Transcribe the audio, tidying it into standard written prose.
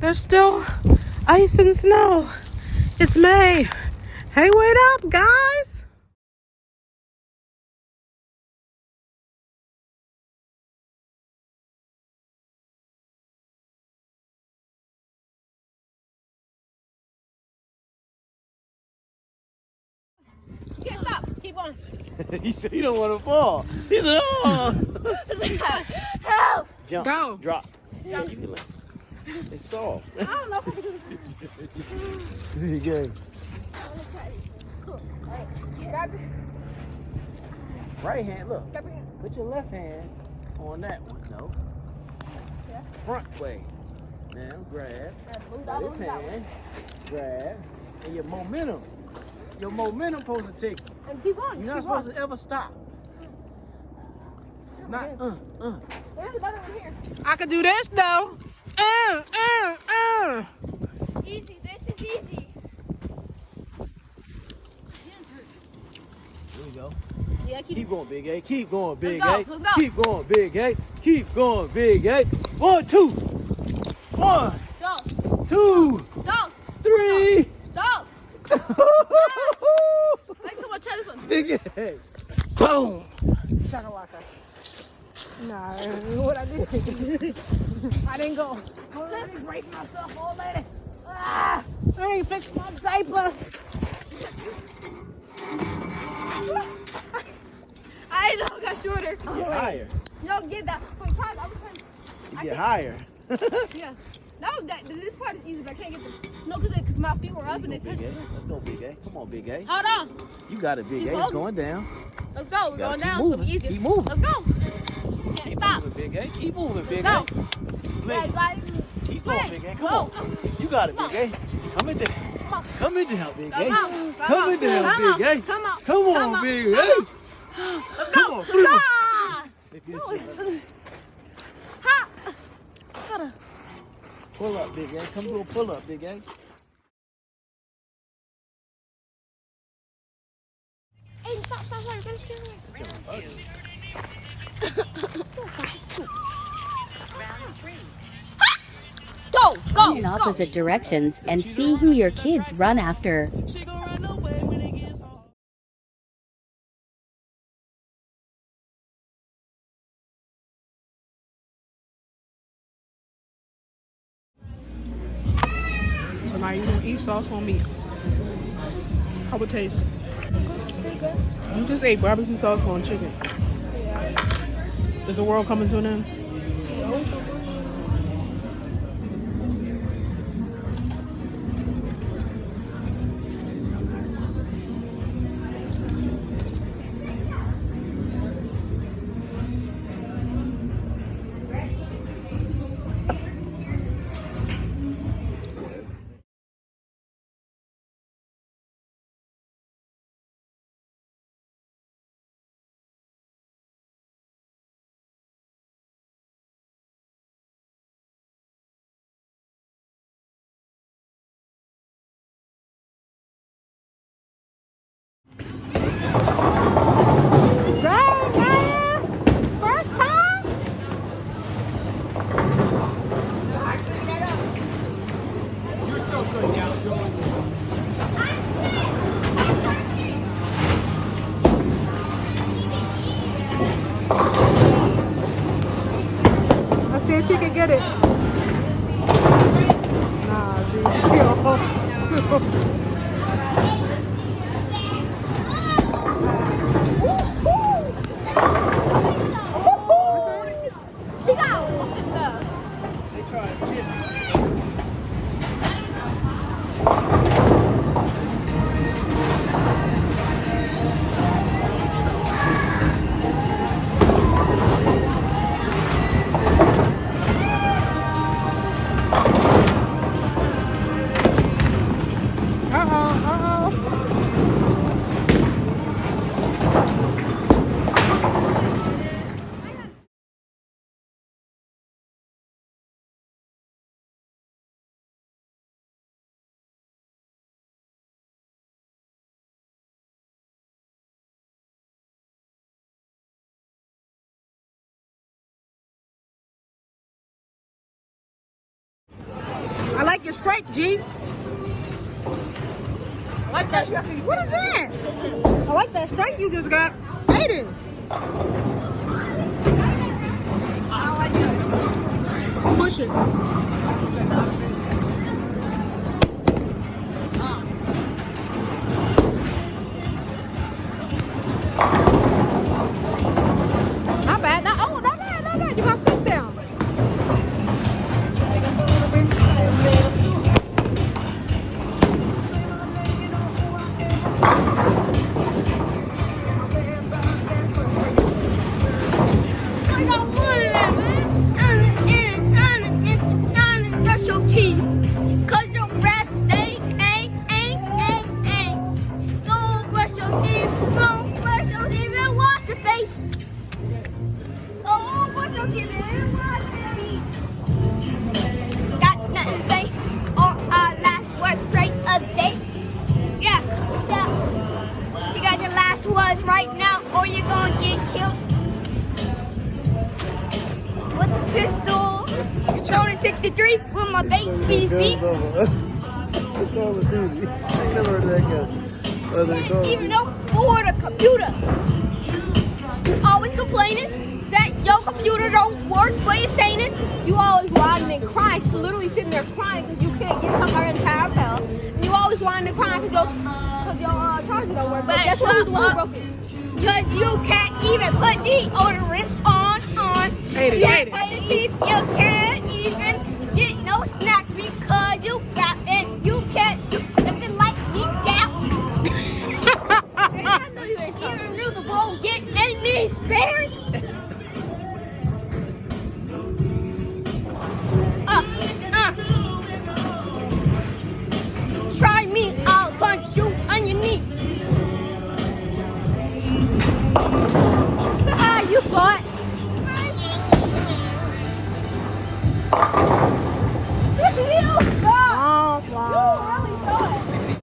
There's still ice and snow. It's May. Hey, wait up, guys. Okay, stop. Keep going. He said he don't want to fall. He said, oh. Help. Jump. Go. Drop. Yeah, you can let it's soft. I don't know if I can do this. There you go. Cool. All right. Grab it. Right hand, look. Grab your hand. Put your left hand on that one. No. Yeah. Front way. Now grab. Move Now all this over that way. hand. Grab. And your momentum. Your momentum supposed to take you. And keep on. You're not supposed to ever stop. It's not There's another one here. I can do this though. Easy. This is easy. Here we go. Yeah, Keep going, Big A. Keep going, Big go, A. let's go. Keep going, Big A. Keep going, Big A. 1, 2. 1, Go. 2, Go. 3. Go. Hey, come on, try this one. Big A. Boom. Shakalaka. Nah, what I did. I didn't go. I didn't break myself, old lady. Ah, I ain't fixed my diaper. I didn't know it got shorter. Get higher. No, get that. Wait, try it. I was trying. You get higher. Yeah. This part is easy, but I can't get the. No, because my feet were up and they Big touched. A. Let's go, Big A. Come on, Big A. Hold on. You got it, Big Keep A. It's holding. going down. Let's go. We're going Keep down. It's gonna be moving. easier. Keep moving. Let's go. Can't Keep stop. moving, Big A. Keep moving, Big Go. A. Lady, keep going, Big A. Come on. You got it, Big A. Come in there. Come in there, Big A. Come in there, Big A. Come on. Come on, Big A. Let's go. Come on. Let's go. If you Ha. pull up, Big A. Come do a pull up, Big A. Hey, stop. Excuse me. Go. Run in opposite directions and see who your kids run after. So now you gonna eat sauce on meat. How it taste? Pretty good. You just ate barbecue sauce on chicken. Is the world coming to an end? First time? You're so good now. Let's see if she can get it. Nah, dude. They try to chip. your straight, G. I like that. What is that? I like that straight you just got. Aiden. Push it. Not bad. Not bad. Not bad. You got to sit down. Was right now, or you're gonna get killed with the pistol. Stoner 63 with my baby. Call of Duty. I never heard that guy. Even though for the computer, you always complaining that your computer don't work, but you're saying it. You always whining and crying, so literally sitting there crying because you can't get somewhere in Tower Bell. And you always whining and crying because your charger don't work. But guess what? Who's the one who broke it? Because you can't even put deodorant on. Aiden, You can't pay the teeth. You can't even get no snacks because you rap and you can't do nothing like me down. I know you ain't even you won't get any spares. Try me, I'll punch you on your knee. You fought.